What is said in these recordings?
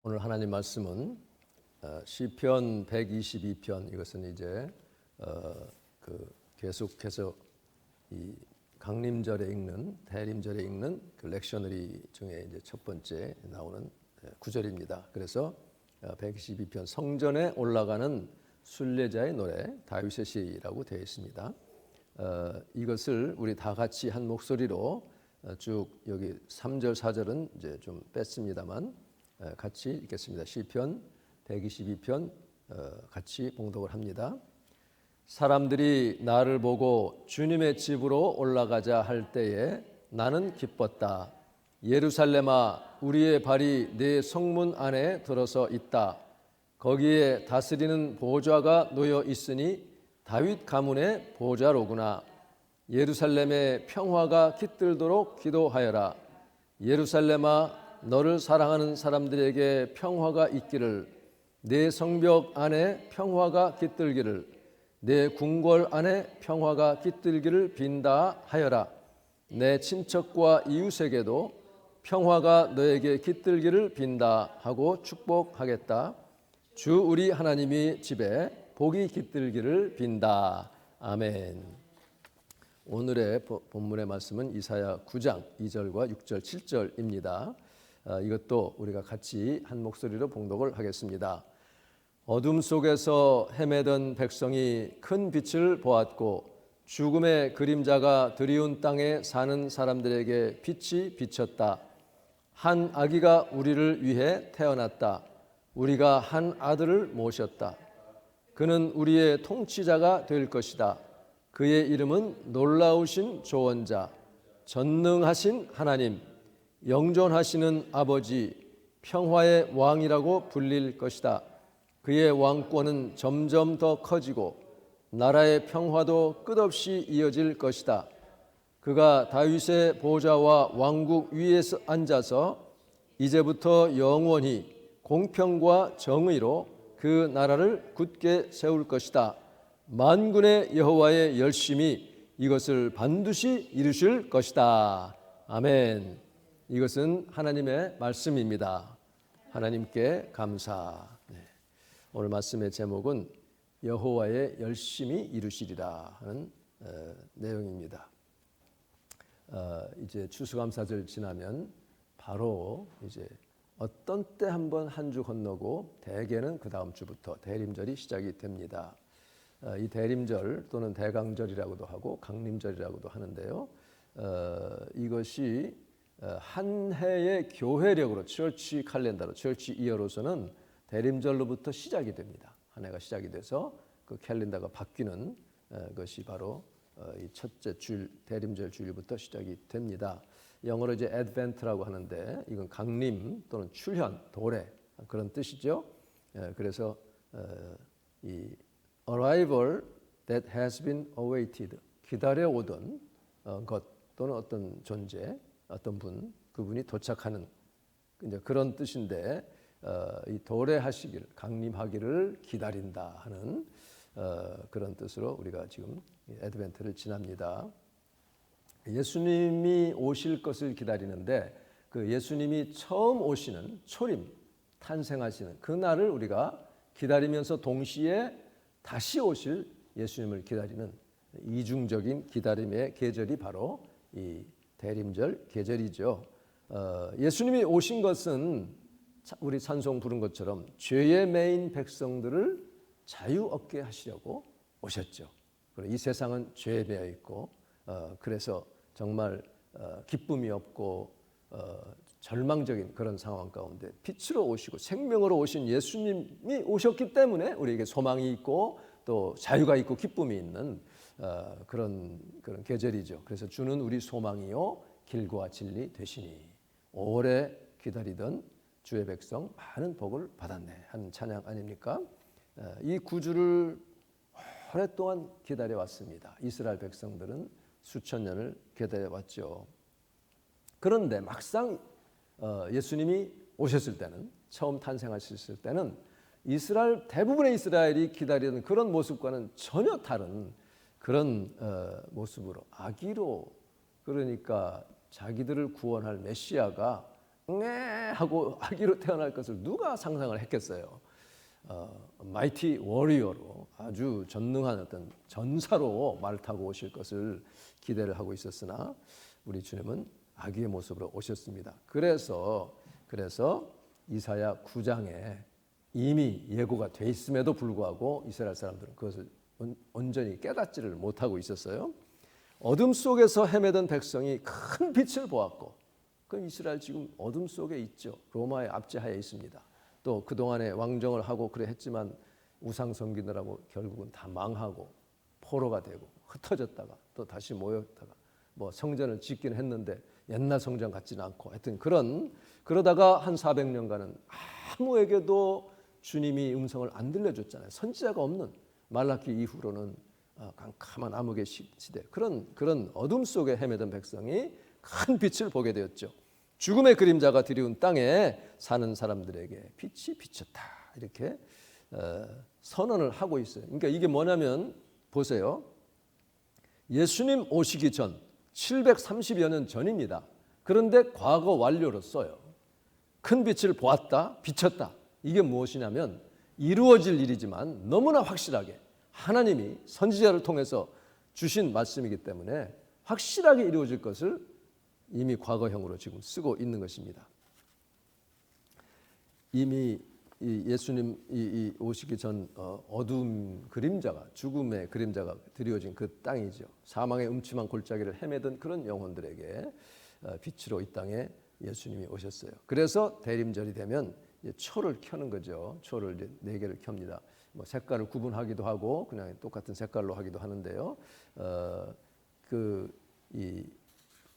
오늘 하나님 말씀은 시편 122편. 이것은 이제 계속해서 이 강림절에 읽는, 대림절에 읽는 그 렉셔너리 중에 이제 첫 번째 나오는 구절입니다. 그래서 122편 성전에 올라가는 순례자의 노래, 다윗의 시라고 되어 있습니다. 이것을 우리 다 같이 한 목소리로 쭉 여기 3절 4절은 이제 좀 뺐습니다만 같이 읽겠습니다. 시편 122편 같이 봉독을 합니다. 사람들이 나를 보고 주님의 집으로 올라가자 할 때에 나는 기뻤다. 예루살렘아, 우리의 발이 네 성문 안에 들어서 있다. 거기에 다스리는 보좌가 놓여 있으니 다윗 가문의 보좌로구나. 예루살렘의 평화가 깃들도록 기도하여라. 예루살렘아, 너를 사랑하는 사람들에게 평화가 있기를, 내 성벽 안에 평화가 깃들기를, 내 궁궐 안에 평화가 깃들기를 빈다 하여라. 내 친척과 이웃에게도 평화가 너에게 깃들기를 빈다 하고 축복하겠다. 주 우리 하나님이 집에 복이 깃들기를 빈다. 아멘. 오늘의 본문의 말씀은 이사야 9장 2절과 6절 7절입니다. 이것도 우리가 같이 한 목소리로 봉독을 하겠습니다. 어둠 속에서 헤매던 백성이 큰 빛을 보았고 죽음의 그림자가 드리운 땅에 사는 사람들에게 빛이 비쳤다. 한 아기가 우리를 위해 태어났다. 우리가 한 아들을 모셨다. 그는 우리의 통치자가 될 것이다. 그의 이름은 놀라우신 조언자, 전능하신 하나님, 영존하시는 아버지, 평화의 왕이라고 불릴 것이다. 그의 왕권은 점점 더 커지고 나라의 평화도 끝없이 이어질 것이다. 그가 다윗의 보좌와 왕국 위에서 앉아서 이제부터 영원히 공평과 정의로 그 나라를 굳게 세울 것이다. 만군의 여호와의 열심히 이것을 반드시 이루실 것이다. 아멘. 이것은 하나님의 말씀입니다. 하나님께 감사. 오늘 말씀의 제목은 여호와의 열심히 이루시리라 하는 내용입니다. 이제 추수감사절 지나면 바로 이제 어떤 때 한번 한 주 건너고 대개는 그 다음 주부터 대림절이 시작이 됩니다. 이 대림절 또는 대강절이라고도 하고 강림절이라고도 하는데요. 이것이 한 해의 교회력으로 처치 칼렌더로, 처치 이어로서는 대림절로부터 시작이 됩니다. 한 해가 시작이 돼서 그 캘린더가 바뀌는 것이 바로 이 첫째 주일, 대림절 주일부터 시작이 됩니다. 영어로 이제 advent라고 하는데 이건 강림 또는 출현, 도래 그런 뜻이죠. 그래서 이 arrival that has been awaited, 기다려오던 것 또는 어떤 존재, 어떤 분, 그분이 도착하는 이제 그런 뜻인데 이 도래하시기를, 강림하기를 기다린다 하는 그런 뜻으로 우리가 지금 애드벤트를 지납니다. 예수님이 오실 것을 기다리는데 그 예수님이 처음 오시는 초림, 탄생하시는 그 날을 우리가 기다리면서 동시에 다시 오실 예수님을 기다리는 이중적인 기다림의 계절이 바로 이 대림절 계절이죠. 예수님이 오신 것은 우리 찬송 부른 것처럼 죄의 매인 백성들을 자유 얻게 하시려고 오셨죠. 이 세상은 죄에 매여 있고 그래서 정말 기쁨이 없고 절망적인 그런 상황 가운데 빛으로 오시고 생명으로 오신 예수님이 오셨기 때문에 우리에게 소망이 있고 또 자유가 있고 기쁨이 있는 그런 계절이죠. 그래서 주는 우리 소망이요 길과 진리 되시니 오래 기다리던 주의 백성 많은 복을 받았네 하는 찬양 아닙니까? 이 구주를 오랫동안 기다려왔습니다. 이스라엘 백성들은 수천 년을 기다려왔죠. 그런데 막상 예수님이 오셨을 때는, 처음 탄생하셨을 때는 대부분의 이스라엘이 기다리던 그런 모습과는 전혀 다른 그런 모습으로, 아기로, 그러니까 자기들을 구원할 메시아가 하고 아기로 태어날 것을 누가 상상을 했겠어요? 마이티 워리어로 아주 전능한 어떤 전사로 말 타고 오실 것을 기대를 하고 있었으나 우리 주님은 아기의 모습으로 오셨습니다. 그래서 이사야 9장에 이미 예고가 돼 있음에도 불구하고 이스라엘 사람들은 그것을 온전히 깨닫지를 못하고 있었어요. 어둠 속에서 헤매던 백성이 큰 빛을 보았고, 그 이스라엘 지금 어둠 속에 있죠. 로마의 압제하에 있습니다. 또 그동안에 왕정을 하고 그래 했지만 우상 섬기느라고 결국은 다 망하고 포로가 되고 흩어졌다가 또 다시 모였다가 뭐 성전을 짓긴 했는데 옛날 성전 같지는 않고 하여튼 그러다가 한 400년간은 아무에게도 주님이 음성을 안 들려줬잖아요. 선지자가 없는 말라기 이후로는 캄캄한 암흑의 시대, 그런 어둠 속에 헤매던 백성이 큰 빛을 보게 되었죠. 죽음의 그림자가 드리운 땅에 사는 사람들에게 빛이 비쳤다, 이렇게 선언을 하고 있어요. 그러니까 이게 뭐냐면 보세요. 예수님 오시기 전 730여 년 전입니다. 그런데 과거 완료로 써요. 큰 빛을 보았다, 비쳤다. 이게 무엇이냐면 이루어질 일이지만 너무나 확실하게 하나님이 선지자를 통해서 주신 말씀이기 때문에 확실하게 이루어질 것을 이미 과거형으로 지금 쓰고 있는 것입니다. 이미 예수님 오시기 전 어둠 그림자가, 죽음의 그림자가 드리워진 그 땅이죠. 사망의 음침한 골짜기를 헤매던 그런 영혼들에게 빛으로 이 땅에 예수님이 오셨어요. 그래서 대림절이 되면 초를 켜는 거죠. 초를 이제 4개를 켭니다. 뭐 색깔을 구분하기도 하고 그냥 똑같은 색깔로 하기도 하는데요.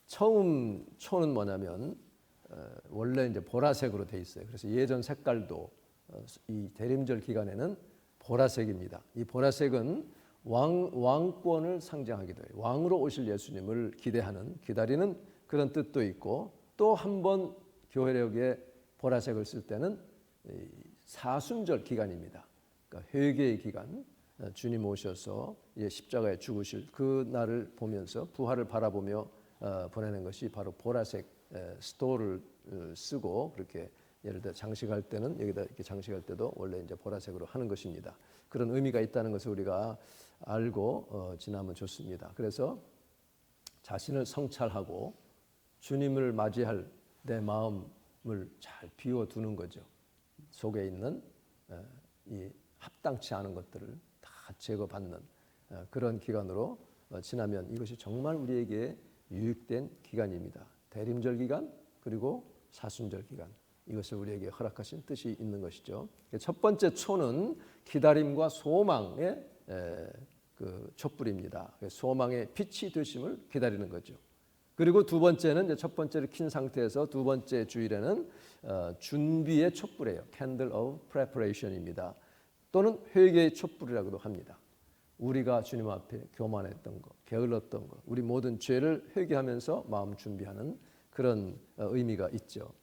처음 초는 뭐냐면 원래 이제 보라색으로 돼 있어요. 그래서 예전 색깔도 이 대림절 기간에는 보라색입니다. 이 보라색은 왕권을 상징하기도 해요. 왕으로 오실 예수님을 기다리는 그런 뜻도 있고, 또 한 번 교회력에 보라색을 쓸 때는 사순절 기간입니다. 그러니까 회개의 기간, 주님 오셔서 십자가에 죽으실 그 날을 보면서 부활을 바라보며 보내는 것이 바로 보라색 스토를 쓰고, 그렇게 예를 들어 장식할 때는 여기다 이렇게 장식할 때도 원래 이제 보라색으로 하는 것입니다. 그런 의미가 있다는 것을 우리가 알고 지나면 좋습니다. 그래서 자신을 성찰하고 주님을 맞이할 내 마음을 잘 비워두는 거죠. 속에 있는 이 합당치 않은 것들을 다 제거받는 그런 기간으로 지나면 이것이 정말 우리에게 유익된 기간입니다. 대림절 기간 그리고 사순절 기간, 이것을 우리에게 허락하신 뜻이 있는 것이죠. 첫 번째 초는 기다림과 소망의 그 촛불입니다. 소망의 빛이 되심을 기다리는 거죠. 그리고 두 번째는 이제 첫 번째를 킨 상태에서 두 번째 주일에는 준비의 촛불이에요. Candle of Preparation입니다. 또는 회개의 촛불이라고도 합니다. 우리가 주님 앞에 교만했던 것, 게을렀던 것, 우리 모든 죄를 회개하면서 마음 준비하는 그런 의미가 있죠.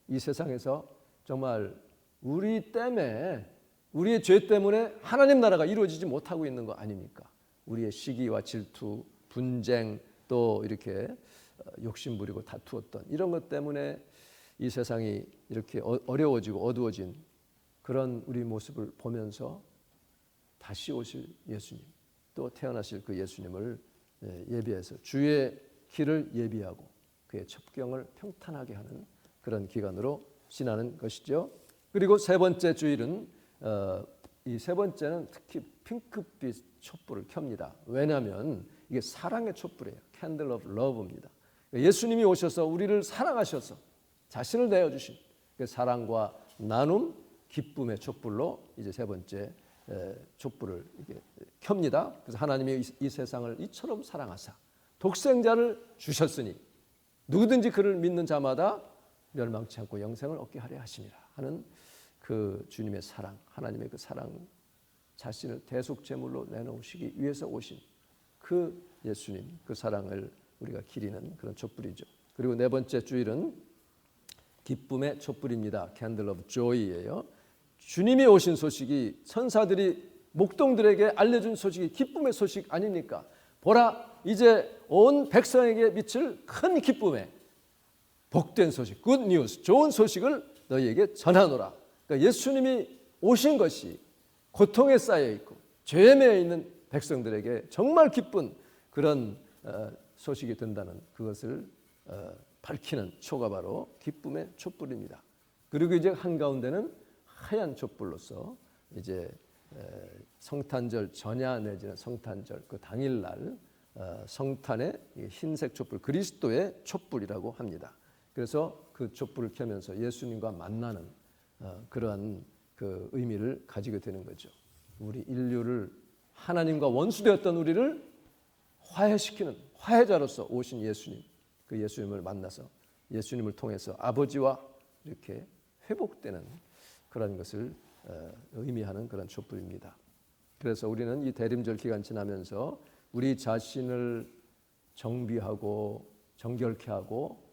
이 세상에서 정말 우리 때문에, 우리의 죄 때문에 하나님 나라가 이루어지지 못하고 있는 거 아닙니까? 우리의 시기와 질투, 분쟁, 또 이렇게 욕심 부리고 다투었던 이런 것 때문에 이 세상이 이렇게 어려워지고 어두워진 그런 우리 모습을 보면서 다시 오실 예수님, 또 태어나실 그 예수님을 예비해서 주의 길을 예비하고 그의 첩경을 평탄하게 하는 그런 기간으로 지나는 것이죠. 그리고 세 번째 주일은 이 세 번째는 특히 핑크빛 촛불을 켭니다. 왜냐하면 이게 사랑의 촛불이에요. Candle of Love입니다. 예수님이 오셔서 우리를 사랑하셔서 자신을 내어주신 그 사랑과 나눔, 기쁨의 촛불로 이제 세 번째 촛불을 이렇게 켭니다. 그래서 하나님이 이 세상을 이처럼 사랑하사 독생자를 주셨으니 누구든지 그를 믿는 자마다 멸망치 않고 영생을 얻게 하려 하심이라 하는 그 주님의 사랑, 하나님의 그 사랑, 자신을 대속제물로 내놓으시기 위해서 오신 그 예수님, 그 사랑을 우리가 기리는 그런 촛불이죠. 그리고 네 번째 주일은 기쁨의 촛불입니다. Candle of Joy예요. 주님이 오신 소식이 천사들이 목동들에게 알려준 소식이 기쁨의 소식 아닙니까? 보라, 이제 온 백성에게 미칠 큰 기쁨의 복된 소식, 굿 뉴스, 좋은 소식을 너희에게 전하노라. 그러니까 예수님이 오신 것이 고통에 쌓여 있고 죄에 매여 있는 백성들에게 정말 기쁜 그런 소식이 된다는 그것을 밝히는 초가 바로 기쁨의 촛불입니다. 그리고 이제 한가운데는 하얀 촛불로서 이제 성탄절 전야 내지는 성탄절 그 당일날 성탄의 흰색 촛불, 그리스도의 촛불이라고 합니다. 그래서 그 촛불을 켜면서 예수님과 만나는 그러한 그 의미를 가지게 되는 거죠. 우리 인류를 하나님과 원수되었던 우리를 화해시키는 화해자로서 오신 예수님, 그 예수님을 만나서 예수님을 통해서 아버지와 이렇게 회복되는 그런 것을 의미하는 그런 촛불입니다. 그래서 우리는 이 대림절 기간 지나면서 우리 자신을 정비하고 정결케 하고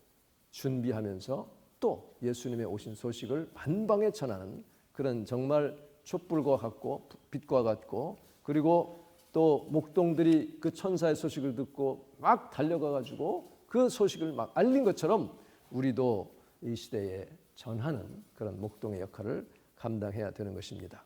준비하면서 또 예수님의 오신 소식을 만방에 전하는 그런 정말 촛불과 같고 빛과 같고, 그리고 또 목동들이 그 천사의 소식을 듣고 막 달려가 가지고 그 소식을 막 알린 것처럼 우리도 이 시대에 전하는 그런 목동의 역할을 감당해야 되는 것입니다.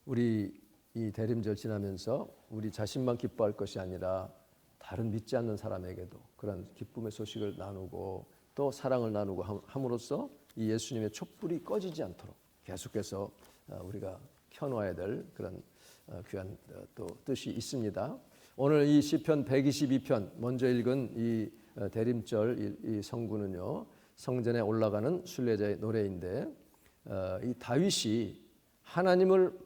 우리 이 대림절 지나면서 우리 자신만 기뻐할 것이 아니라 다른 믿지 않는 사람에게도 그런 기쁨의 소식을 나누고 또 사랑을 나누고 함으로써 이 예수님의 촛불이 꺼지지 않도록 계속해서 우리가 켜놓아야 될 그런 귀한 또 뜻이 있습니다. 오늘 이 시편 122편 먼저 읽은 이 대림절 이 성구는요, 성전에 올라가는 순례자의 노래인데 이 다윗이 하나님을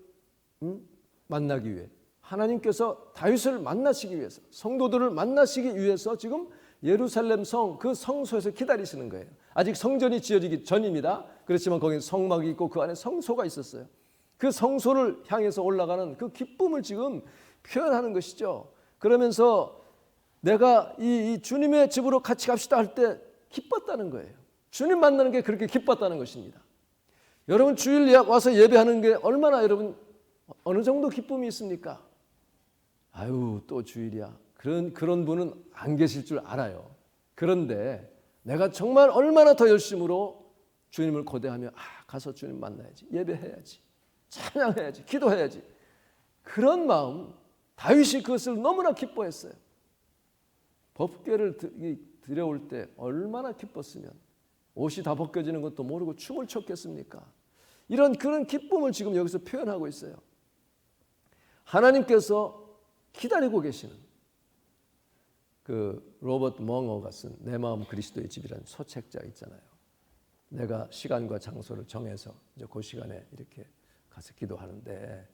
만나기 위해, 하나님께서 다윗을 만나시기 위해서, 성도들을 만나시기 위해서 지금 예루살렘 성 그 성소에서 기다리시는 거예요. 아직 성전이 지어지기 전입니다. 그렇지만 거기 성막이 있고 그 안에 성소가 있었어요. 그 성소를 향해서 올라가는 그 기쁨을 지금 표현하는 것이죠. 그러면서 내가 이 주님의 집으로 같이 갑시다 할 때 기뻤다는 거예요. 주님 만나는 게 그렇게 기뻤다는 것입니다. 여러분 주일 와서 예배하는 게 얼마나 여러분 어느 정도 기쁨이 있습니까? 아유 또 주일이야. 그런 분은 안 계실 줄 알아요. 그런데 내가 정말 얼마나 더 열심으로 주님을 고대하며 가서 주님 만나야지, 예배해야지, 찬양해야지, 기도해야지, 그런 마음, 다윗이 그것을 너무나 기뻐했어요. 법궤를 들여올 때 얼마나 기뻤으면 옷이 다 벗겨지는 것도 모르고 춤을 췄겠습니까? 그런 기쁨을 지금 여기서 표현하고 있어요. 하나님께서 기다리고 계시는 그 로버트 멍어가 쓴 내 마음 그리스도의 집이라는 소책자 있잖아요. 내가 시간과 장소를 정해서 이제 그 시간에 이렇게 가서 기도하는데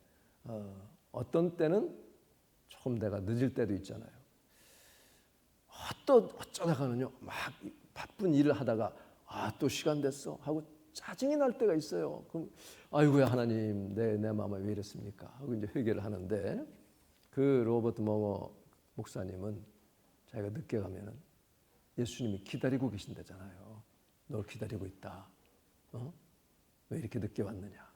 어떤 때는 조금 내가 늦을 때도 있잖아요. 또 어쩌다가는요 막 바쁜 일을 하다가 또 시간 됐어 하고 짜증이 날 때가 있어요. 그럼 아이고야 하나님 내 마음이 왜 이랬습니까 하고 이제 회개를 하는데, 그 로버트 멍어 목사님은 자기가 늦게 가면은 예수님이 기다리고 계신다잖아요. 널 기다리고 있다. 왜 이렇게 늦게 왔느냐?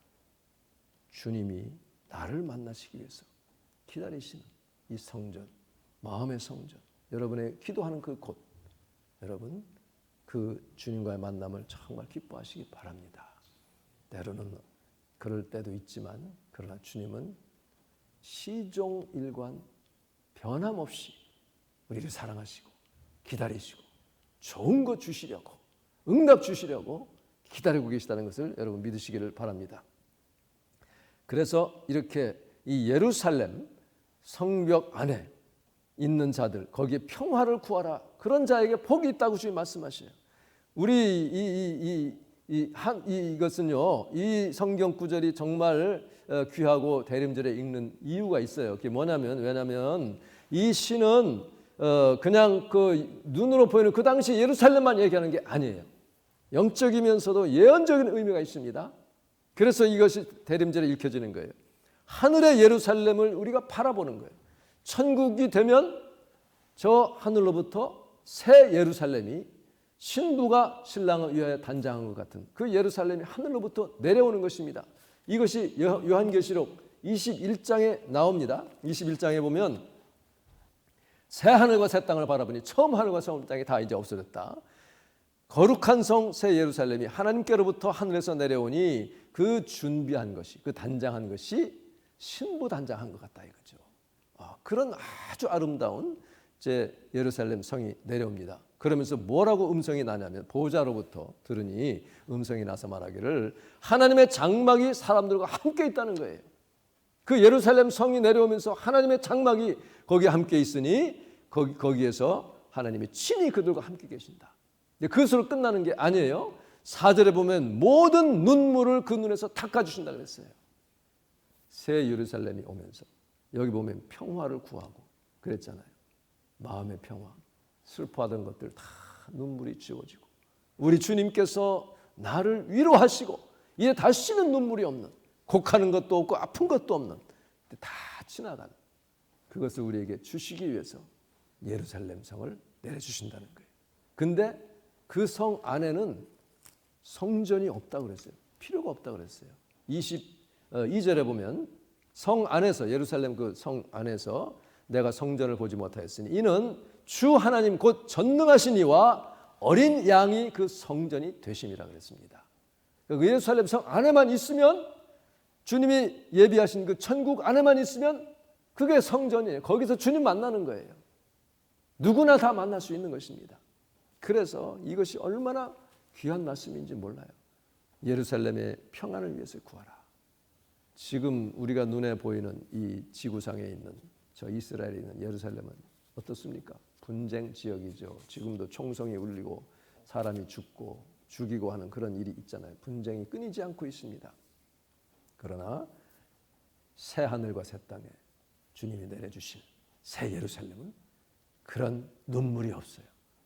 주님이 나를 만나시기 위해서 기다리시는 이 성전, 마음의 성전, 여러분의 기도하는 그 곳, 여러분 그 주님과의 만남을 정말 기뻐하시기 바랍니다. 때로는 그럴 때도 있지만 그러나 주님은 시종일관 변함없이 우리를 사랑하시고 기다리시고 좋은 거 주시려고, 응답 주시려고 기다리고 계시다는 것을 여러분 믿으시기를 바랍니다. 그래서 이렇게 이 예루살렘 성벽 안에 있는 자들, 거기에 평화를 구하라, 그런 자에게 복이 있다고 주님 말씀하셔요. 우리 이것은요, 이 성경 구절이 정말 귀하고 대림절에 읽는 이유가 있어요. 그게 왜냐면 이 시는 그냥 그 눈으로 보이는 그 당시 예루살렘만 얘기하는 게 아니에요. 영적이면서도 예언적인 의미가 있습니다. 그래서 이것이 대림절에 읽혀지는 거예요. 하늘의 예루살렘을 우리가 바라보는 거예요. 천국이 되면 저 하늘로부터 새 예루살렘이 신부가 신랑을 위하여 단장한 것 같은 그 예루살렘이 하늘로부터 내려오는 것입니다. 이것이 요한계시록 21장에 나옵니다. 21장에 보면 새 하늘과 새 땅을 바라보니 처음 하늘과 처음 땅이 다 이제 없어졌다. 거룩한 성 새 예루살렘이 하나님께로부터 하늘에서 내려오니 그 준비한 것이, 그 단장한 것이 신부 단장한 것 같다 이거죠. 그런 아주 아름다운 제 예루살렘 성이 내려옵니다. 그러면서 뭐라고 음성이 나냐면 보호자로부터 들으니 음성이 나서 말하기를 하나님의 장막이 사람들과 함께 있다는 거예요. 그 예루살렘 성이 내려오면서 하나님의 장막이 거기에 함께 있으니 거기에서 하나님이 친히 그들과 함께 계신다. 그것으로 끝나는 게 아니에요. 4절에 보면 모든 눈물을 그 눈에서 닦아주신다 그랬어요. 새 예루살렘이 오면서 여기 보면 평화를 구하고 그랬잖아요. 마음의 평화, 슬퍼하던 것들 다 눈물이 지워지고 우리 주님께서 나를 위로하시고 이제 다시는 눈물이 없는, 곡하는 것도 없고 아픈 것도 없는, 다 지나가는 그것을 우리에게 주시기 위해서 예루살렘 성을 내려주신다는 거예요. 근데 그 성 안에는 성전이 없다고 그랬어요. 필요가 없다고 그랬어요. 22절에 보면 성 안에서, 예루살렘 그 성 안에서 내가 성전을 보지 못하였으니 이는 주 하나님 곧 전능하신 이와 어린 양이 그 성전이 되심이라 그랬습니다. 그 예루살렘 성 안에만 있으면, 주님이 예비하신 그 천국 안에만 있으면 그게 성전이에요. 거기서 주님 만나는 거예요. 누구나 다 만날 수 있는 것입니다. 그래서 이것이 얼마나 귀한 말씀인지 몰라요. 예루살렘의 평안을 위해서 구하라. 지금 우리가 눈에 보이는 이 지구상에 있는 저 이스라엘에 있는 예루살렘은 어떻습니까? 분쟁 지역이죠. 지금도 총성이 울리고 사람이 죽고 죽이고 하는 그런 일이 있잖아요. 분쟁이 끊이지 않고 있습니다. 그러나 새 하늘과 새 땅에 주님이 내려주실 새 예루살렘은 그런 눈물이 없어요.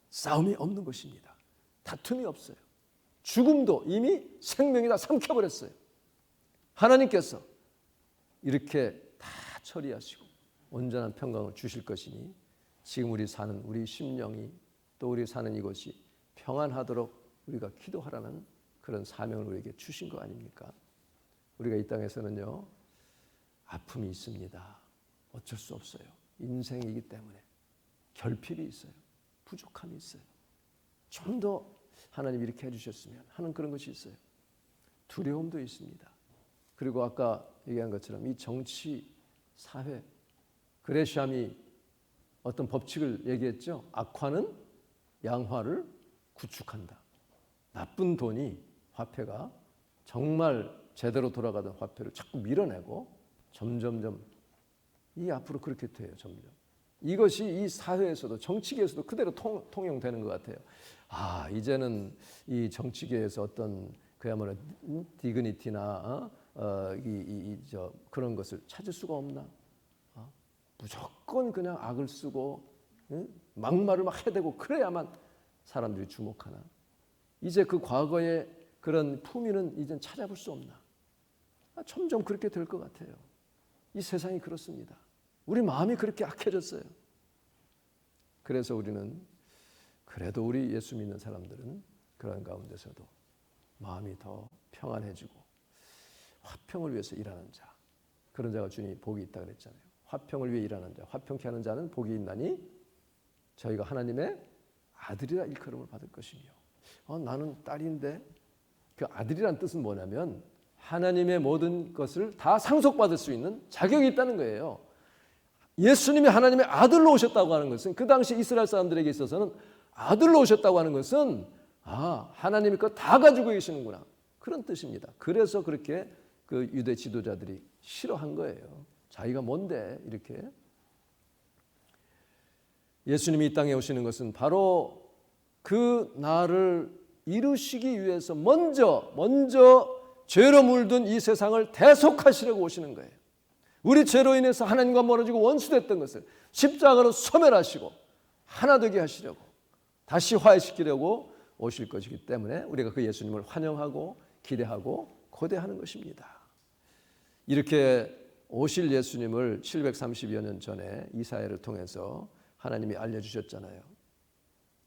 싸움이 없는 것입니다. 다툼이 없어요. 죽음도 이미 생명이 다 삼켜버렸어요. 하나님께서 이렇게 다 처리하시고 온전한 평강을 주실 것이니 지금 우리 사는 우리 심령이 또 우리 사는 이곳이 평안하도록 우리가 기도하라는 그런 사명을 우리에게 주신 거 아닙니까? 우리가 이 땅에서는요, 아픔이 있습니다. 어쩔 수 없어요. 인생이기 때문에 결핍이 있어요. 부족함이 있어요. 좀 더 하나님 이렇게 해주셨으면 하는 그런 것이 있어요. 두려움도 있습니다. 그리고 아까 얘기한 것처럼 이 정치, 사회, 그레샴이 어떤 법칙을 얘기했죠. 악화는 양화를 구축한다. 나쁜 돈이, 화폐가 정말 제대로 돌아가던 화폐를 자꾸 밀어내고 점점점 이 앞으로 그렇게 돼요. 점점. 이것이 이 사회에서도 정치계에서도 그대로 통용되는 것 같아요. 이제는 이 정치계에서 어떤 그야말로 디그니티나 그런 것을 찾을 수가 없나? 무조건 그냥 악을 쓰고 막말을 막 해대고 그래야만 사람들이 주목하나? 이제 그 과거의 그런 품위는 이젠 찾아볼 수 없나? 점점 그렇게 될 것 같아요. 이 세상이 그렇습니다. 우리 마음이 그렇게 악해졌어요. 그래서 우리는 그래도 우리 예수 믿는 사람들은 그런 가운데서도 마음이 더 평안해지고 화평을 위해서 일하는 자, 그런 자가 주님이 복이 있다 그랬잖아요. 화평을 위해 일하는 자, 화평케 하는 자는 복이 있나니 저희가 하나님의 아들이라 일컬음을 받을 것이며, 나는 딸인데, 그 아들이란 뜻은 뭐냐면 하나님의 모든 것을 다 상속받을 수 있는 자격이 있다는 거예요. 예수님이 하나님의 아들로 오셨다고 하는 것은, 그 당시 이스라엘 사람들에게 있어서는 아들로 오셨다고 하는 것은 하나님이 것 다 가지고 계시는구나, 그런 뜻입니다. 그래서 그렇게 그 유대 지도자들이 싫어한 거예요. 자기가 뭔데 이렇게. 예수님이 이 땅에 오시는 것은 바로 그 나를 이루시기 위해서 먼저 죄로 물든 이 세상을 대속하시려고 오시는 거예요. 우리 죄로 인해서 하나님과 멀어지고 원수됐던 것을 십자가로 소멸하시고 하나 되게 하시려고, 다시 화해시키려고 오실 것이기 때문에 우리가 그 예수님을 환영하고 기대하고 고대하는 것입니다. 이렇게 오실 예수님을 730여 년 전에 이사야를 통해서 하나님이 알려주셨잖아요.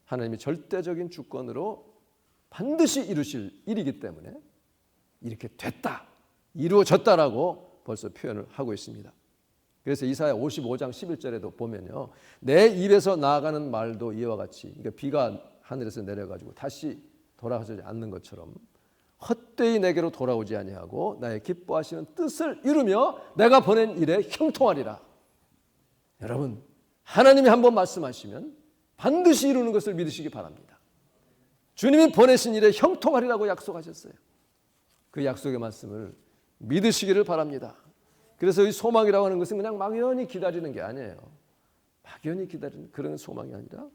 하나님이 절대적인 주권으로 반드시 이루실 일이기 때문에 이렇게 됐다, 이루어졌다라고 벌써 표현을 하고 있습니다. 그래서 이사야 55장 11절에도 보면요, 내 입에서 나아가는 말도 이와 같이, 그러니까 비가 하늘에서 내려가지고 다시 돌아가지 않는 것처럼 헛되이 내게로 돌아오지 아니하고 나의 기뻐하시는 뜻을 이루며 내가 보낸 일에 형통하리라. 여러분, 하나님이 한번 말씀하시면 반드시 이루는 것을 믿으시기 바랍니다. 주님이 보내신 일에 형통하리라고 약속하셨어요. 그 약속의 말씀을 믿으시기를 바랍니다. 그래서 이 소망이라고 하는 것은 그냥 막연히 기다리는 게 아니에요. 막연히 기다리는 그런 소망이 아니라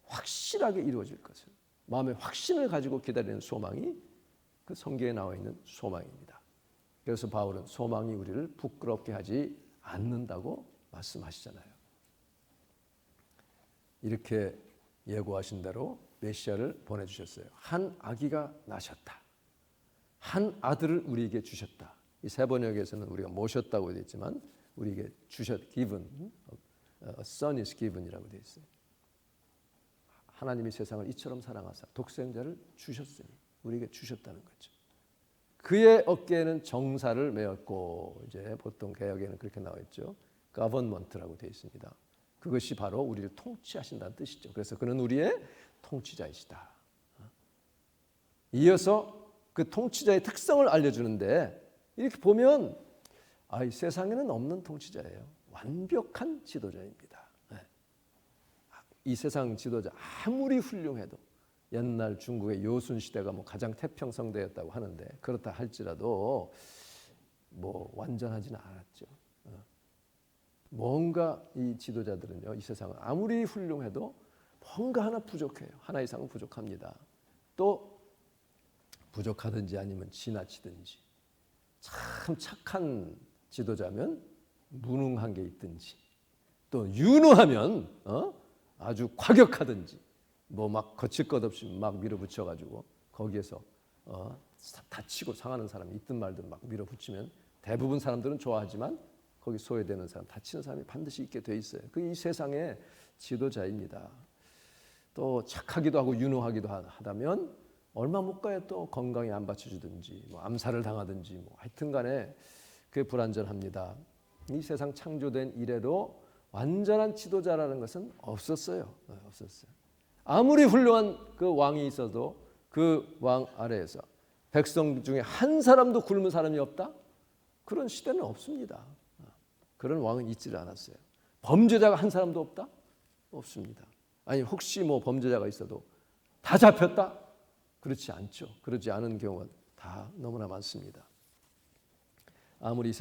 확실하게 이루어질 것을, 마음의 확신을 가지고 기다리는 소망이 그 성경에 나와 있는 소망입니다. 그래서 바울은 소망이 우리를 부끄럽게 하지 않는다고 말씀하시잖아요. 이렇게 예고하신 대로 메시아를 보내주셨어요. 한 아기가 나셨다. 한 아들을 우리에게 주셨다. 이 세 번역에서는 우리가 모셨다고 되어 있지만 우리에게 given, a son is given이라고 되어 있어요. 하나님이 세상을 이처럼 사랑하사 독생자를 주셨으니 우리에게 주셨다는 거죠. 그의 어깨에는 정사를 메었고, 이제 보통 개혁에는 그렇게 나와 있죠. government라고 되어 있습니다. 그것이 바로 우리를 통치하신다는 뜻이죠. 그래서 그는 우리의 통치자이시다. 이어서 그 통치자의 특성을 알려주는데, 이렇게 보면 이 세상에는 없는 통치자예요. 완벽한 지도자입니다. 이 세상 지도자 아무리 훌륭해도, 옛날 중국의 요순 시대가 가장 태평성대였다고 하는데, 그렇다 할지라도 완전하지는 않았죠. 뭔가 이 지도자들은요, 이 세상은 아무리 훌륭해도 뭔가 하나 부족해요. 하나 이상은 부족합니다. 또 부족하든지 아니면 지나치든지, 참 착한 지도자면 무능한 게 있든지, 또 유능하면 아주 과격하든지, 막 거칠 것 없이 막 밀어붙여가지고 거기에서 다치고 상하는 사람이 있든 말든 막 밀어붙이면 대부분 사람들은 좋아하지만 거기 소외되는 사람, 다치는 사람이 반드시 있게 돼 있어요. 그 이 세상의 지도자입니다. 또 착하기도 하고 유능하기도 하다면 얼마 못 가야 또 건강이 안 받쳐주든지 암살을 당하든지 하여튼간에 그게 불완전합니다. 이 세상 창조된 이래로 완전한 지도자라는 것은 없었어요. 없었어요. 아무리 훌륭한 그 왕이 있어도 그 왕 아래에서 백성 중에 한 사람도 굶은 사람이 없다? 그런 시대는 없습니다. 그런 왕은 있지를 않았어요. 범죄자가 한 사람도 없다? 없습니다. 아니 혹시 범죄자가 있어도 다 잡혔다? 그렇지 않죠. 그렇지 않은 경우가 다 너무나 많습니다. 아무리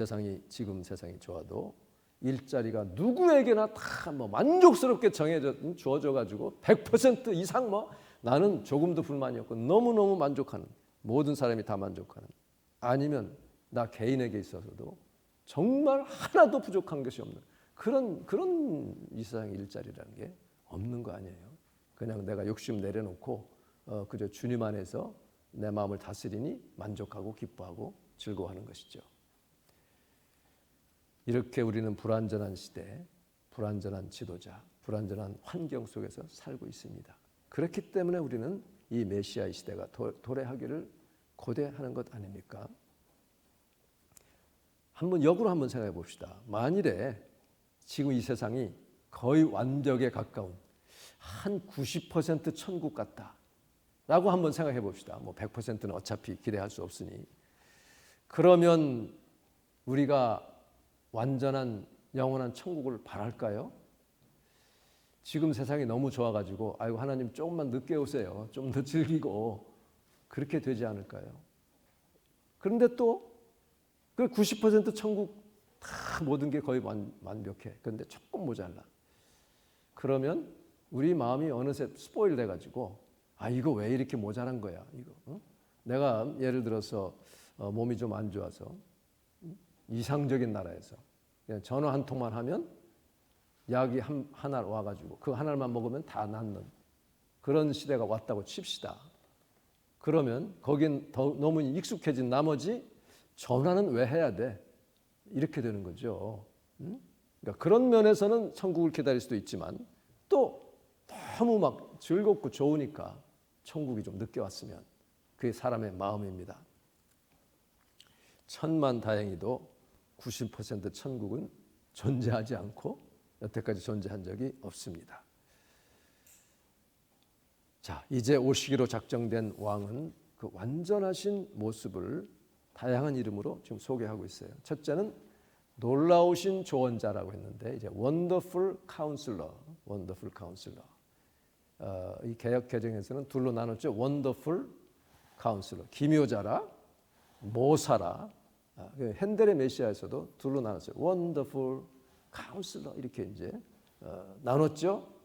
지금 세상이 좋아도 일자리가 누구에게나 다 만족스럽게 주어져 가지고 100% 이상 나는 조금도 불만이 없고 너무너무 만족하는, 모든 사람이 다 만족하는, 아니면 나 개인에게 있어서도 정말 하나도 부족한 것이 없는 그런 이 세상의 일자리라는 게 없는 거 아니에요. 그냥 내가 욕심 내려놓고 그저 주님 안에서 내 마음을 다스리니 만족하고 기뻐하고 즐거워하는 것이죠. 이렇게 우리는 불완전한 시대, 불완전한 지도자, 불완전한 환경 속에서 살고 있습니다. 그렇기 때문에 우리는 이 메시아의 시대가 도래하기를 고대하는 것 아닙니까? 역으로 한번 생각해 봅시다. 만일에 지금 이 세상이 거의 완벽에 가까운 한 90% 천국 같다 라고 한번 생각해 봅시다. 100%는 어차피 기대할 수 없으니. 그러면 우리가 완전한 영원한 천국을 바랄까요? 지금 세상이 너무 좋아가지고 아이고 하나님 조금만 늦게 오세요. 좀 더 즐기고 그렇게 되지 않을까요? 그런데 또 그 90% 천국 다 모든 게 거의 완벽해. 그런데 조금 모자라. 그러면 우리 마음이 어느새 스포일 돼가지고 이거 왜 이렇게 모자란 거야? 이거 내가 예를 들어서 몸이 좀 안 좋아서 이상적인 나라에서 그냥 전화 한 통만 하면 약이 하나 와가지고 그 하나만 먹으면 다 낫는 그런 시대가 왔다고 칩시다. 그러면 거긴 너무 익숙해진 나머지 전화는 왜 해야 돼? 이렇게 되는 거죠. 그러니까 그런 면에서는 천국을 기다릴 수도 있지만 또 너무 즐겁고 좋으니까 천국이 좀 늦게 왔으면 그게 사람의 마음입니다. 천만다행히도 90% 천국은 존재하지 않고 여태까지 존재한 적이 없습니다. 자, 이제 오시기로 작정된 왕은 그 완전하신 모습을 다양한 이름으로 지금 소개하고 있어요. 첫째는 놀라우신 조언자라고 했는데 이제 원더풀 카운슬러, 원더풀 카운슬러. 이 개역 개정에서는 둘로 나눴죠. 원더풀 카운슬러, 기묘자라, 모사라. 핸델의 메시아에서도 둘로 나눴어요. 원더풀 카운슬러 이렇게 이제 나눴죠.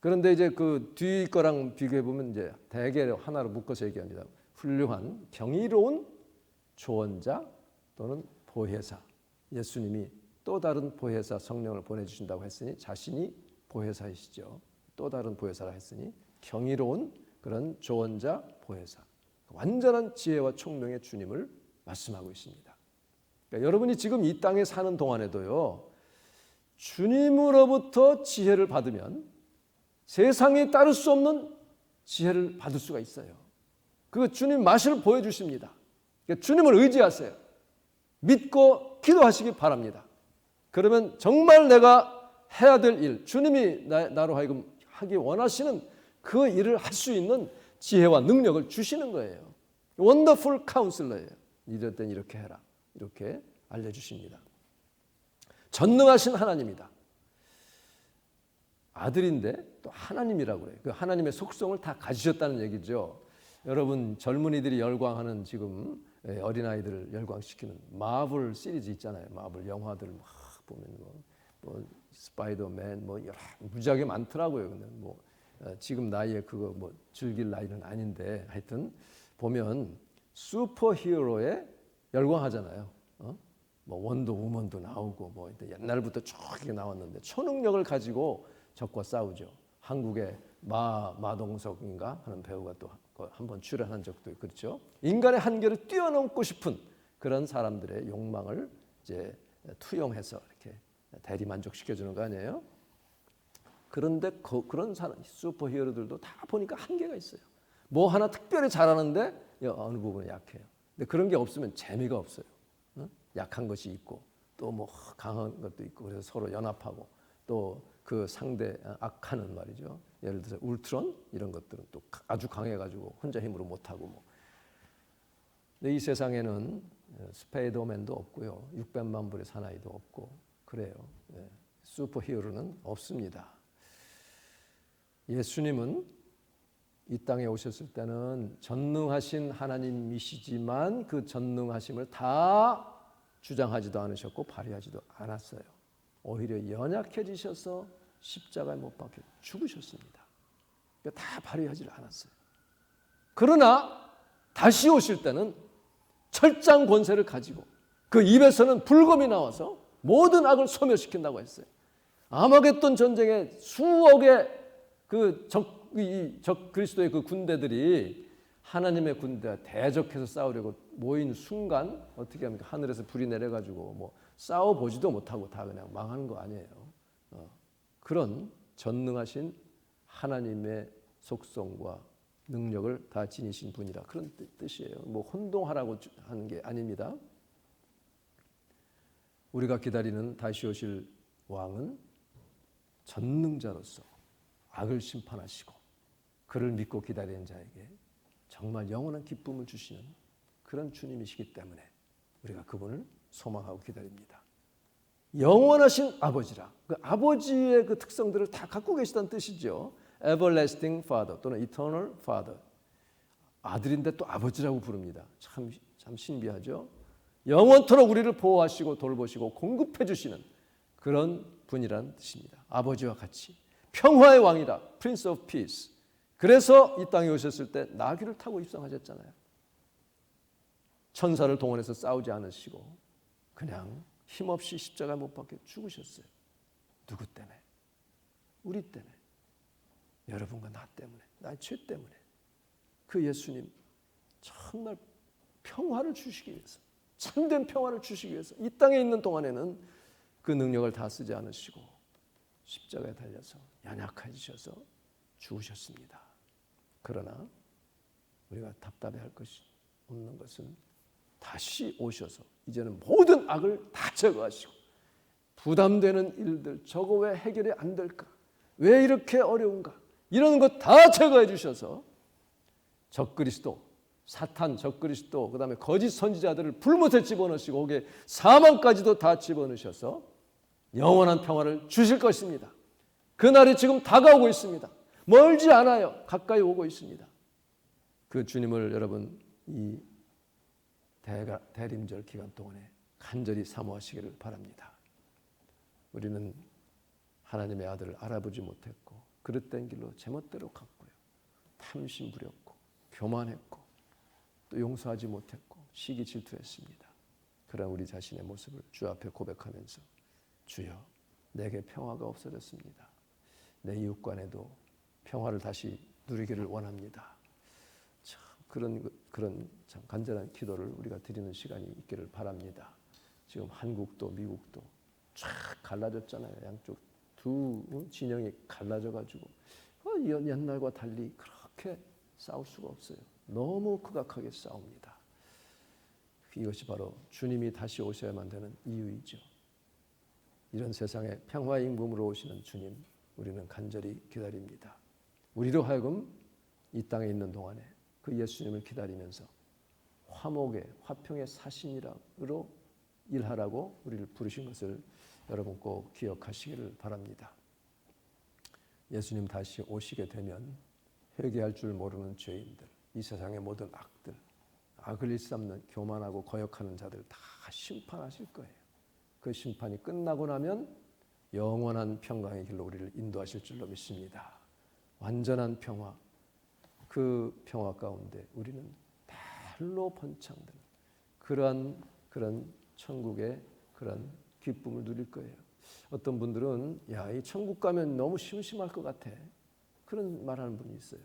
그런데 이제 그 뒤 거랑 비교해 보면 이제 대개 하나로 묶어서 얘기합니다. 훌륭한 경이로운 조언자 또는 보혜사. 예수님이 또 다른 보혜사 성령을 보내주신다고 했으니 자신이 보혜사이시죠. 또 다른 보혜사라 했으니 경이로운 그런 조언자 보혜사. 완전한 지혜와 총명의 주님을 말씀하고 있습니다. 그러니까 여러분이 지금 이 땅에 사는 동안에도요. 주님으로부터 지혜를 받으면 세상에 따를 수 없는 지혜를 받을 수가 있어요. 그 주님 맛을 보여주십니다. 그러니까 주님을 의지하세요. 믿고 기도하시기 바랍니다. 그러면 정말 내가 해야 될 일, 주님이 나로 하여금 하기 원하시는 그 일을 할 수 있는 지혜와 능력을 주시는 거예요. 원더풀 카운슬러예요. 이럴 땐 이렇게 해라. 이렇게 알려주십니다. 전능하신 하나님이다. 아들인데 또 하나님이라고 그래요. 그 하나님의 속성을 다 가지셨다는 얘기죠. 여러분 젊은이들이 열광하는 지금 어린아이들을 열광시키는 마블 시리즈 있잖아요. 마블 영화들 막 보면 뭐 스파이더맨 뭐 여러 무지하게 많더라고요. 근데 뭐 지금 나이에 그거 뭐 즐길 나이는 아닌데 하여튼 보면 슈퍼히어로에 열광하잖아요. 뭐 원더우먼도 나오고 뭐 옛날부터 쭉 이렇게 나왔는데 초능력을 가지고 적과 싸우죠. 한국의 마동석인가 하는 배우가 또 한번 출연한 적도 있고 그렇죠. 인간의 한계를 뛰어넘고 싶은 그런 사람들의 욕망을 이제 투영해서 이렇게 대리 만족시켜주는 거 아니에요? 그런데 그런 사람 슈퍼히어로들도 다 보니까 한계가 있어요. 뭐 하나 특별히 잘하는데 어느 부분에 약해요. 근데 그런 게 없으면 재미가 없어요. 약한 것이 있고 또 뭐 강한 것도 있고 그래서 서로 연합하고 또 그 상대 악하는 말이죠. 예를 들어서 울트론 이런 것들은 또 아주 강해가지고 혼자 힘으로 못하고 뭐. 근데 이 세상에는 스파이더맨도 없고요. 600만 불의 사나이도 없고 그래요. 슈퍼히어로는 없습니다. 예수님은 이 땅에 오셨을 때는 전능하신 하나님이시지만 그 전능하심을 다 주장하지도 않으셨고 발휘하지도 않았어요. 오히려 연약해지셔서 십자가에 못 박혀 죽으셨습니다. 그러니까 다 발휘하지 않았어요. 그러나 다시 오실 때는 철장 권세를 가지고 그 입에서는 불검이 나와서 모든 악을 소멸시킨다고 했어요. 아마겟돈 전쟁에 수억의 그 적 그리스도의 그 군대들이 하나님의 군대와 대적해서 싸우려고 모인 순간 어떻게 합니까? 하늘에서 불이 내려가지고 뭐 싸워보지도 못하고 다 그냥 망하는 거 아니에요. 그런 전능하신 하나님의 속성과 능력을 다 지니신 분이라 그런 뜻이에요. 뭐 혼동하라고 하는 게 아닙니다. 우리가 기다리는 다시 오실 왕은 전능자로서 악을 심판하시고 그를 믿고 기다리는 자에게 정말 영원한 기쁨을 주시는 그런 주님이시기 때문에 우리가 그분을 소망하고 기다립니다. 영원하신 아버지라. 그 아버지의 그 특성들을 다 갖고 계시다는 뜻이죠. Everlasting Father 또는 Eternal Father. 아들인데 또 아버지라고 부릅니다. 참 신비하죠. 영원토록 우리를 보호하시고 돌보시고 공급해 주시는 그런 분이란 뜻입니다. 아버지와 같이 평화의 왕이라. Prince of Peace. 그래서 이 땅에 오셨을 때 나귀를 타고 입성하셨잖아요. 천사를 동원해서 싸우지 않으시고 그냥 힘없이 십자가에 못 박혀 죽으셨어요. 누구 때문에? 우리 때문에. 여러분과 나 때문에. 나의 죄 때문에. 그 예수님 정말 평화를 주시기 위해서 참된 평화를 주시기 위해서 이 땅에 있는 동안에는 그 능력을 다 쓰지 않으시고 십자가에 달려서 연약해지셔서 죽으셨습니다. 그러나 우리가 답답해할 것이 없는 것은 다시 오셔서 이제는 모든 악을 다 제거하시고 부담되는 일들 저거 왜 해결이 안 될까? 왜 이렇게 어려운가? 이런 것 다 제거해 주셔서 적그리스도, 사탄, 적그리스도, 그다음에 거짓 선지자들을 불못에 집어넣으시고 거기에 사망까지도 다 집어넣으셔서 영원한 평화를 주실 것입니다. 그날이 지금 다가오고 있습니다. 멀지 않아요. 가까이 오고 있습니다. 그 주님을 여러분 이 대림절 기간 동안에 간절히 사모하시기를 바랍니다. 우리는 하나님의 아들을 알아보지 못했고 그릇된 길로 제멋대로 갔고요. 탐심 부렸고 교만했고 또 용서하지 못했고 시기 질투했습니다. 그런 우리 자신의 모습을 주 앞에 고백하면서 주여 내게 평화가 없어졌습니다. 내 이웃 간에도 평화를 다시 누리기를 원합니다. 참 그런 참 간절한 기도를 우리가 드리는 시간이 있기를 바랍니다. 지금 한국도 미국도 쫙 갈라졌잖아요. 양쪽 두 진영이 갈라져가지고 옛날과 달리 그렇게 싸울 수가 없어요. 너무 극악하게 싸웁니다. 이것이 바로 주님이 다시 오셔야만 되는 이유이죠. 이런 세상에 평화의 임금으로 오시는 주님, 우리는 간절히 기다립니다. 우리로 하여금 이 땅에 있는 동안에 그 예수님을 기다리면서 화목의 화평의 사신이로 일하라고 우리를 부르신 것을 여러분 꼭 기억하시기를 바랍니다. 예수님 다시 오시게 되면 회개할 줄 모르는 죄인들, 이 세상의 모든 악들, 악을 일삼는 교만하고 거역하는 자들 다 심판하실 거예요. 그 심판이 끝나고 나면 영원한 평강의 길로 우리를 인도하실 줄로 믿습니다. 완전한 평화, 그 평화 가운데 우리는 달로 번창되는 그런 천국의 그런 기쁨을 누릴 거예요. 어떤 분들은 이 천국 가면 너무 심심할 것 같아. 그런 말하는 분이 있어요.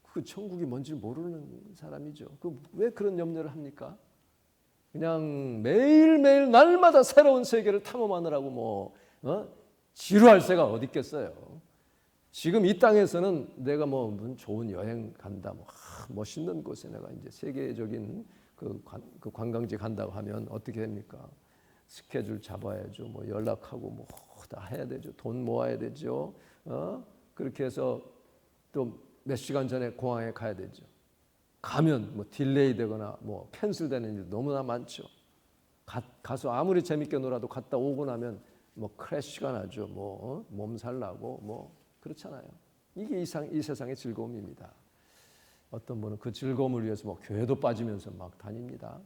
그 천국이 뭔지 모르는 사람이죠. 왜 그런 염려를 합니까? 그냥 매일매일 날마다 새로운 세계를 탐험하느라고 지루할 새가 어디 있겠어요. 지금 이 땅에서는 내가 무슨 좋은 여행 간다, 멋있는 곳에 내가 이제 세계적인 그 관광지 간다고 하면 어떻게 됩니까? 스케줄 잡아야죠. 연락하고 다 해야 되죠. 돈 모아야 되죠. 그렇게 해서 또 몇 시간 전에 공항에 가야 되죠. 가면 딜레이 되거나 캔슬되는 일 너무나 많죠. 가서 아무리 재밌게 놀아도 갔다 오고 나면 크래시가 나죠. 몸살 나고 그렇잖아요. 이게 이 세상의 즐거움입니다. 어떤 분은 그 즐거움을 위해서 교회도 빠지면서 막 다닙니다.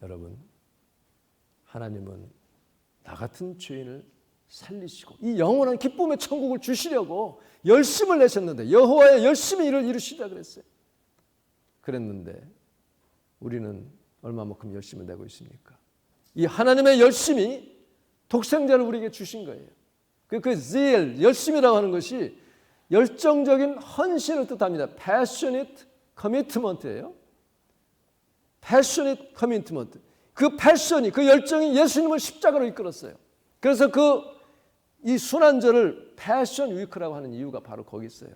여러분, 하나님은 나 같은 죄인을 살리시고 이 영원한 기쁨의 천국을 주시려고 열심을 내셨는데 여호와의 열심히 일을 이루시다 그랬어요. 그랬는데 우리는 얼마만큼 열심을 내고 있습니까? 이 하나님의 열심이 독생자를 우리에게 주신 거예요. 그 zeal, 열심이라고 하는 것이 열정적인 헌신을 뜻합니다. passionate commitment예요. passionate commitment. 그 패션이, 그 열정이 예수님을 십자가로 이끌었어요. 그래서 이 순환절을 패션 위크라고 하는 이유가 바로 거기 있어요.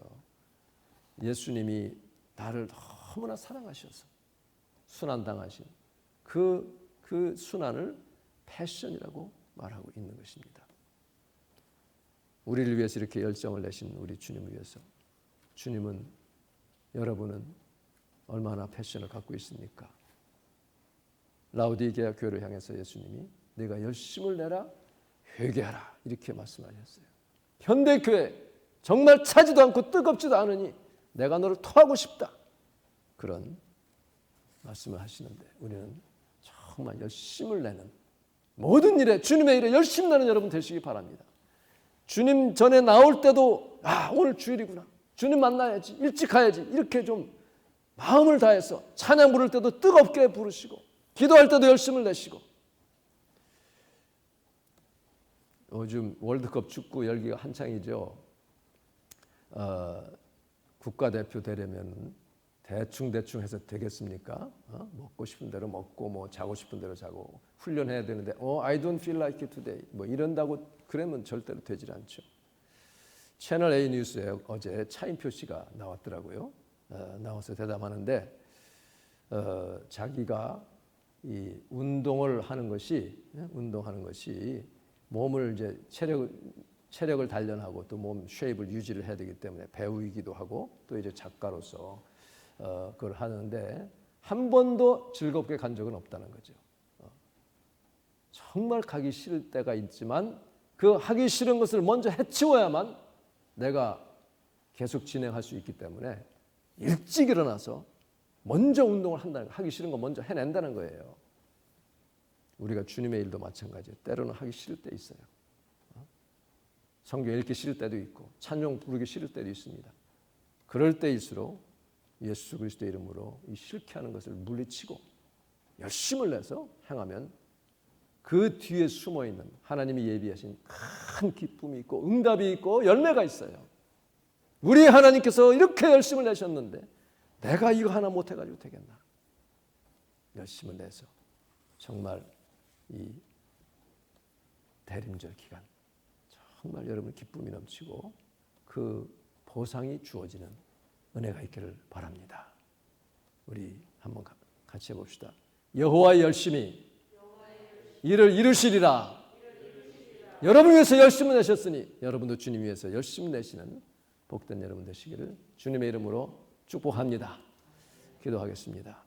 예수님이 나를 너무나 사랑하셔서 순환당하신 그 순환을 패션이라고 말하고 있는 것입니다. 우리를 위해서 이렇게 열정을 내신 우리 주님을 위해서 여러분은 얼마나 패션을 갖고 있습니까? 라우디게아 교회를 향해서 예수님이 내가 열심을 내라 회개하라 이렇게 말씀하셨어요. 현대교회 정말 차지도 않고 뜨겁지도 않으니 내가 너를 토하고 싶다. 그런 말씀을 하시는데 우리는 정말 열심을 내는 모든 일에 주님의 일에 열심 내는 여러분 되시기 바랍니다. 주님 전에 나올 때도 오늘 주일이구나. 주님 만나야지. 일찍 가야지. 이렇게 좀 마음을 다해서 찬양 부를 때도 뜨겁게 부르시고 기도할 때도 열심을 내시고 요즘 월드컵 축구 열기가 한창이죠. 국가대표 되려면 대충 해서 되겠습니까? 먹고 싶은 대로 먹고 자고 싶은 대로 자고 훈련해야 되는데 I don't feel like it today 이런다고 그러면 절대로 되질 않죠. 채널 A 뉴스에 어제 차인표 씨가 나왔더라고요. 나와서 대담하는데 자기가 이 운동하는 것이 몸을 이제 체력 체력을 단련하고 또 몸 쉐입을 유지를 해야 되기 때문에 배우이기도 하고 또 이제 작가로서 그걸 하는데 한 번도 즐겁게 간 적은 없다는 거죠. 정말 가기 싫을 때가 있지만 그 하기 싫은 것을 먼저 해치워야만 내가 계속 진행할 수 있기 때문에 일찍 일어나서 먼저 운동을 한다는 거, 하기 싫은 거 먼저 해낸다는 거예요. 우리가 주님의 일도 마찬가지예요. 때로는 하기 싫을 때 있어요. 성경 읽기 싫을 때도 있고 찬송 부르기 싫을 때도 있습니다. 그럴 때일수록 예수 그리스도의 이름으로 이 싫게 하는 것을 물리치고 열심을 내서 행하면 그 뒤에 숨어있는 하나님이 예비하신 큰 기쁨이 있고 응답이 있고 열매가 있어요. 우리 하나님께서 이렇게 열심을 내셨는데 내가 이거 하나 못해가지고 되겠나. 열심을 내서 정말 이 대림절 기간 정말 여러분 기쁨이 넘치고 그 보상이 주어지는 은혜가 있기를 바랍니다. 우리 한번 같이 해봅시다. 여호와의 열심히 이를 이루시리라. 여러분 위해서 열심을 내셨으니 여러분도 주님 위해서 열심 내시는 복된 여러분 되시기를 주님의 이름으로 축복합니다. 기도하겠습니다.